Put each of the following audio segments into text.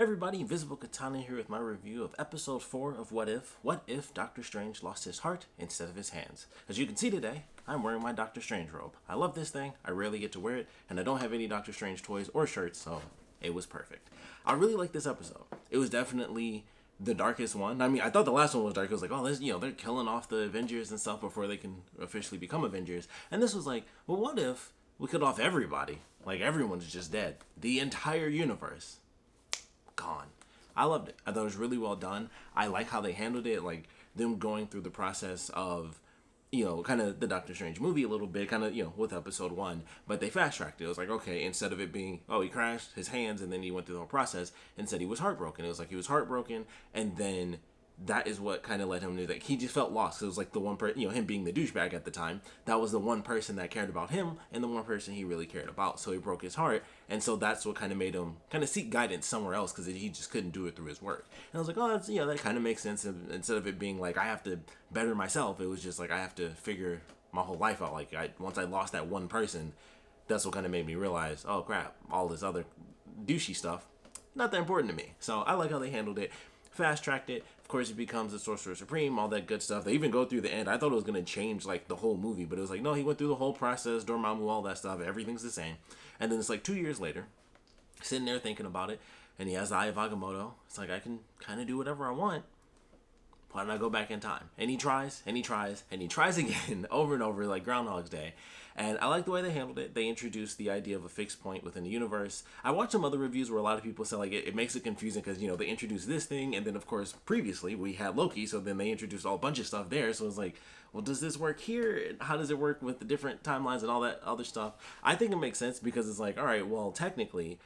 Everybody, Invisiblekatana here with my review of episode 4 of What If? What if Doctor Strange lost his heart instead of his hands? As you can see today, I'm wearing my Doctor Strange robe. I love this thing, I rarely get to wear it, and I don't have any Doctor Strange toys or shirts, so it was perfect. I really like this episode. It was definitely the darkest one. I mean, I thought the last one was dark. It was like, oh, this, they're killing off the Avengers and stuff before they can officially become Avengers. And this was like, well, what if we killed off everybody? Like, everyone's just dead. The entire universe gone. I loved it. I thought it was really well done. I like how they handled it, like them going through the process of, kind of the Doctor Strange movie a little bit, kind of, with episode 1, but they fast tracked it. It was like, okay, instead of it being, oh, he crashed his hands and then he went through the whole process, instead he was heartbroken. It was like he was heartbroken, and then that is what kind of led him to that he just felt lost. It was like the one person, him being the douchebag at the time, that was the one person that cared about him and the one person he really cared about. So he broke his heart, and so that's what kind of made him kind of seek guidance somewhere else, because he just couldn't do it through his work. And I was like, oh, that's, that kind of makes sense. And instead of it being like I have to better myself, it was just like I have to figure my whole life out. Like once I lost that one person, that's what kind of made me realize, oh crap, all this other douchey stuff, not that important to me. So I like how they handled it. Fast tracked it. Of course, he becomes the Sorcerer Supreme, all that good stuff. They even go through the end. I thought it was going to change like the whole movie, but it was like, no, he went through the whole process, Dormammu, all that stuff. Everything's the same. And then it's like 2 years later, sitting there thinking about it, and he has the Eye of Agamotto. It's like, I can kind of do whatever I want. Why don't I go back in time? And he tries, and he tries, and he tries again over and over, like Groundhog's Day. And I like the way they handled it. They introduced the idea of a fixed point within the universe. I watched some other reviews where a lot of people say like it makes it confusing because, they introduced this thing, and then of course previously we had Loki, so then they introduced a bunch of stuff there. So it's like, well, does this work here? How does it work with the different timelines and all that other stuff? I think it makes sense because it's like, all right, well, technically,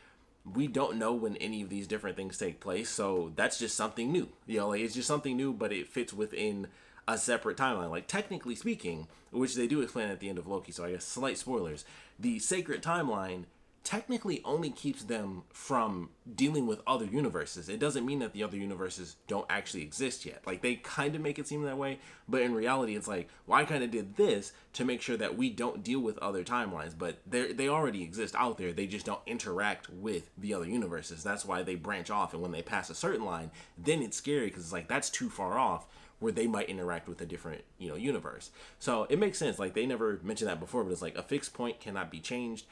we don't know when any of these different things take place, so that's just something new. It's just something new, but it fits within a separate timeline. Like, technically speaking, which they do explain at the end of Loki, so I guess slight spoilers, the sacred timeline technically only keeps them from dealing with other universes. It doesn't mean that the other universes don't actually exist yet. Like, they kind of make it seem that way, but in reality, it's like, well, I kind of did this to make sure that we don't deal with other timelines, but they already exist out there. They just don't interact with the other universes. That's why they branch off, and when they pass a certain line, then it's scary, because it's like, that's too far off, where they might interact with a different, universe. So it makes sense. Like, they never mentioned that before, but it's like a fixed point cannot be changed.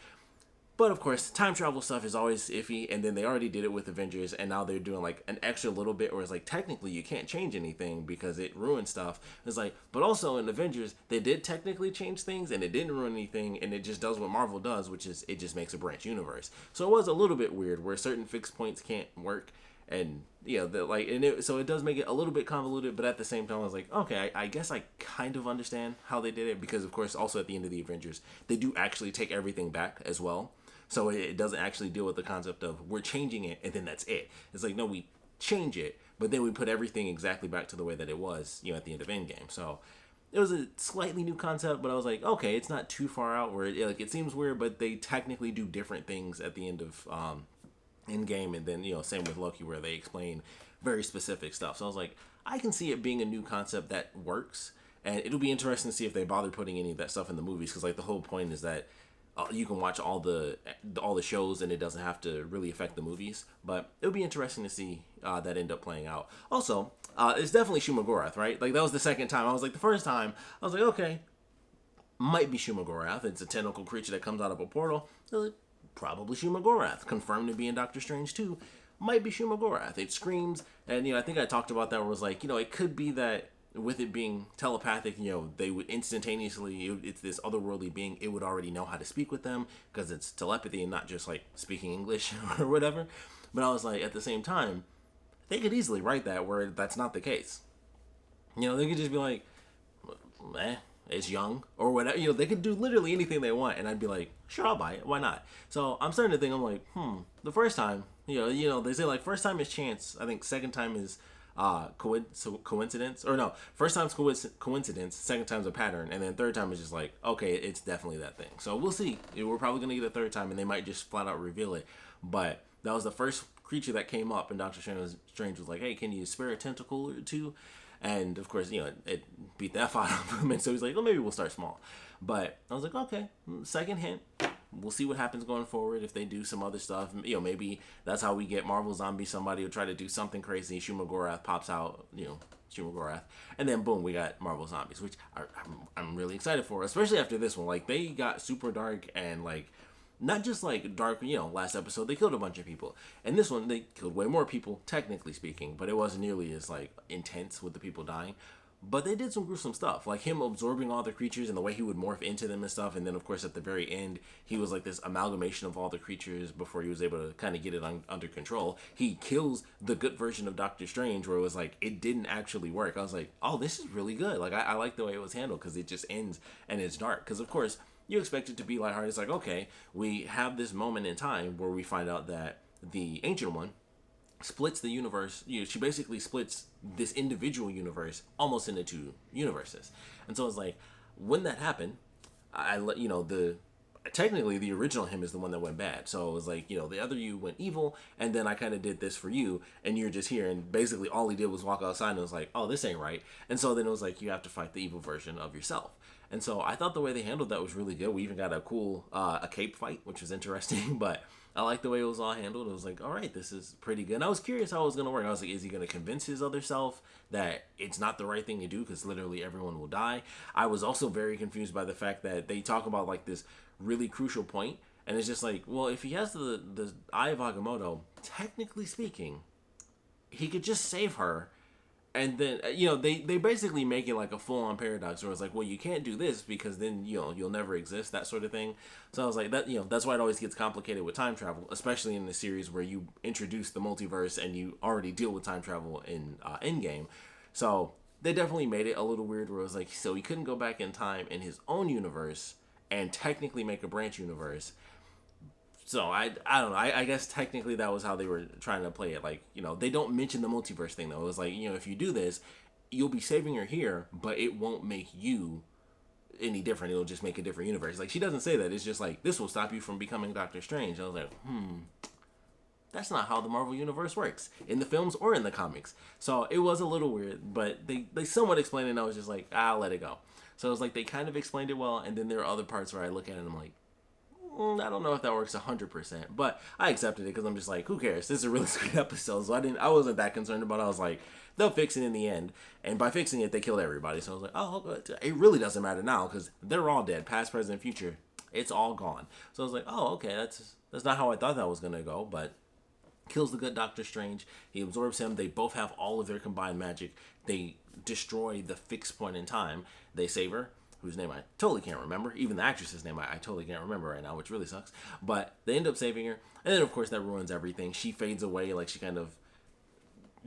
But of course, time travel stuff is always iffy, and then they already did it with Avengers, and now they're doing like an extra little bit where it's like, technically you can't change anything because it ruins stuff. It's like, but also in Avengers, they did technically change things, and it didn't ruin anything, and it just does what Marvel does, which is it just makes a branch universe. So it was a little bit weird where certain fixed points can't work, and so it does make it a little bit convoluted, but at the same time, I was like, okay, I guess I kind of understand how they did it, because of course, also at the end of the Avengers, they do actually take everything back as well. So it doesn't actually deal with the concept of we're changing it and then that's it. It's like, no, we change it, but then we put everything exactly back to the way that it was, at the end of Endgame. So it was a slightly new concept, but I was like, okay, it's not too far out where it seems weird, but they technically do different things at the end of Endgame, and then same with Loki where they explain very specific stuff. So I was like, I can see it being a new concept that works, and it'll be interesting to see if they bother putting any of that stuff in the movies, because like the whole point is that you can watch all the shows and it doesn't have to really affect the movies. But it'll be interesting to see that end up playing out. Also, it's definitely Shumagorath, right? Like, that was the second time. I was like, the first time, I was like, okay, might be Shumagorath. It's a tentacle creature that comes out of a portal. Probably Shumagorath. Confirmed to be in Doctor Strange 2. Might be Shumagorath. It screams. And, I think I talked about that where it was like, it could be that with it being telepathic, they would instantaneously, it's this otherworldly being, it would already know how to speak with them because it's telepathy and not just like speaking English or whatever. But I was like, at the same time, they could easily write that where that's not the case. They could just be like, it's young or whatever. They could do literally anything they want, and I'd be like, sure, I'll buy it. Why not? So I'm starting to think, I'm like, the first time, they say like first time is chance. I think second time is coincidence, or no, first time's coincidence, second time's a pattern, and then third time is just like, okay, it's definitely that thing. So we'll see. We're probably gonna get a third time, and they might just flat out reveal it. But that was the first creature that came up, and Doctor Strange was like, hey, can you spare a tentacle or two? And of course, it beat the F out of him, and so he's like, well, maybe we'll start small. But I was like, okay, second hint, we'll see what happens going forward if they do some other stuff. Maybe that's how we get Marvel Zombie. Somebody will try to do something crazy. Shumagorath pops out, Shumagorath, and then boom, we got Marvel Zombies, which I'm really excited for, especially after this one. Like, they got super dark and like not just like dark. Last episode they killed a bunch of people, and this one they killed way more people, technically speaking, but it wasn't nearly as like intense with the people dying. But they did some gruesome stuff, like him absorbing all the creatures and the way he would morph into them and stuff. And then, of course, at the very end, he was like this amalgamation of all the creatures before he was able to kind of get it under control. He kills the good version of Doctor Strange, where it was like, it didn't actually work. I was like, oh, this is really good. Like, I like the way it was handled, because it just ends and it's dark. Because, of course, you expect it to be lighthearted. It's like, okay, we have this moment in time where we find out that the Ancient One splits the universe. She basically splits this individual universe almost into two universes. And so it's like, when that happened, technically the original him is the one that went bad. So it was like, the other you went evil, and then I kind of did this for you, and you're just here. And basically all he did was walk outside, and it was like, oh, this ain't right. And so then it was like, you have to fight the evil version of yourself. And so I thought the way they handled that was really good. We even got a cool a cape fight, which was interesting, but I like the way it was all handled. It was like, all right, this is pretty good. And I was curious how it was going to work. I was like, is he going to convince his other self that it's not the right thing to do, because literally everyone will die? I was also very confused by the fact that they talk about like this really crucial point, and it's just like, well, if he has the Eye of Agamotto, technically speaking, he could just save her. And then, they basically make it like a full-on paradox where it's like, well, you can't do this because then, you'll never exist, that sort of thing. So I was like, that's why it always gets complicated with time travel, especially in the series where you introduce the multiverse and you already deal with time travel in Endgame. So they definitely made it a little weird where it was like, so he couldn't go back in time in his own universe and technically make a branch universe. So I don't know. I guess technically that was how they were trying to play it. Like, they don't mention the multiverse thing, though. It was like, if you do this, you'll be saving her here, but it won't make you any different. It'll just make a different universe. Like, she doesn't say that. It's just like, this will stop you from becoming Doctor Strange. I was like, that's not how the Marvel Universe works in the films or in the comics. So it was a little weird, but they somewhat explained it, and I was just like, I'll let it go. So it was like, they kind of explained it well, and then there are other parts where I look at it and I'm like, I don't know if that works 100%, but I accepted it because I'm just like, who cares? This is a really sweet episode, so I wasn't that concerned about it. I was like, they'll fix it in the end, and by fixing it, they killed everybody. So I was like, oh, it really doesn't matter now because they're all dead, past, present, future. It's all gone. So I was like, oh, okay, that's not how I thought that was gonna go, but kills the good Doctor Strange. He absorbs him. They both have all of their combined magic. They destroy the fixed point in time. They save her, whose name I totally can't remember. Even the actress's name I totally can't remember right now, which really sucks. But they end up saving her. And then, of course, that ruins everything. She fades away, like she kind of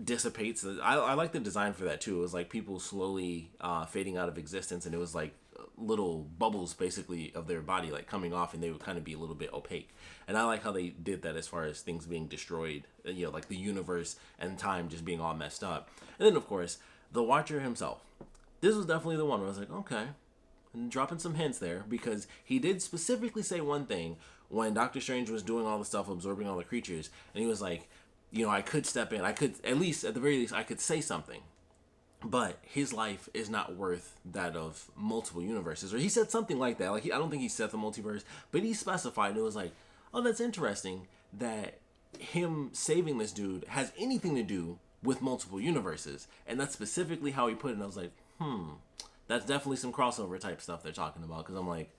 dissipates. I like the design for that, too. It was like people slowly fading out of existence, and it was like little bubbles, basically, of their body, like coming off, and they would kind of be a little bit opaque. And I like how they did that as far as things being destroyed, like the universe and time just being all messed up. And then, of course, the Watcher himself. This was definitely the one where I was like, okay, and dropping some hints there, because he did specifically say one thing when Doctor Strange was doing all the stuff, absorbing all the creatures, and he was like, I could step in, I could, at the very least, I could say something, but his life is not worth that of multiple universes, or he said something like that. Like, I don't think he said the multiverse, but he specified, and it was like, oh, that's interesting that him saving this dude has anything to do with multiple universes, and that's specifically how he put it. And I was like, that's definitely some crossover type stuff they're talking about, because I'm like,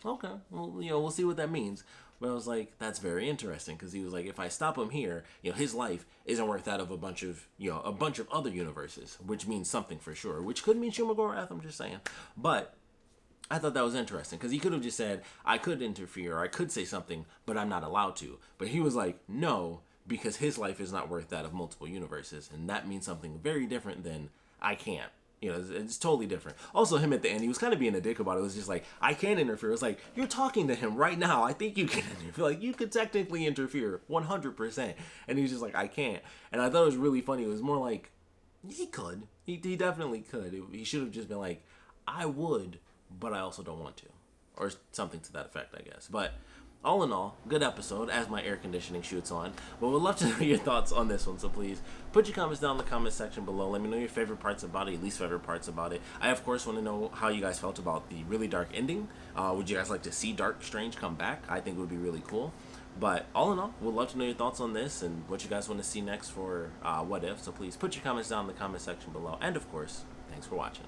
okay, well, we'll see what that means. But I was like, that's very interesting, because he was like, if I stop him here, his life isn't worth that of a bunch of other universes, which means something for sure, which could mean Shumagorath, I'm just saying. But I thought that was interesting, because he could have just said, I could interfere, or I could say something, but I'm not allowed to. But he was like, no, because his life is not worth that of multiple universes, and that means something very different than I can't. It's totally different. Also, him at the end, he was kind of being a dick about it. It was just like, I can't interfere. It's like, you're talking to him right now. I think you can interfere. Like, you could technically interfere 100%. And he was just like, I can't. And I thought it was really funny. It was more like, he could. He definitely could. He should have just been like, I would, but I also don't want to. Or something to that effect, I guess. But all in all, good episode as my air conditioning shoots on. But we'd love to know your thoughts on this one, so please put your comments down in the comment section below. Let me know your favorite parts about it, your least favorite parts about it. I, of course, want to know how you guys felt about the really dark ending. Would you guys like to see Dark Strange come back? I think it would be really cool. But all in all, we'd love to know your thoughts on this and what you guys want to see next for What If. So please put your comments down in the comment section below. And of course, thanks for watching.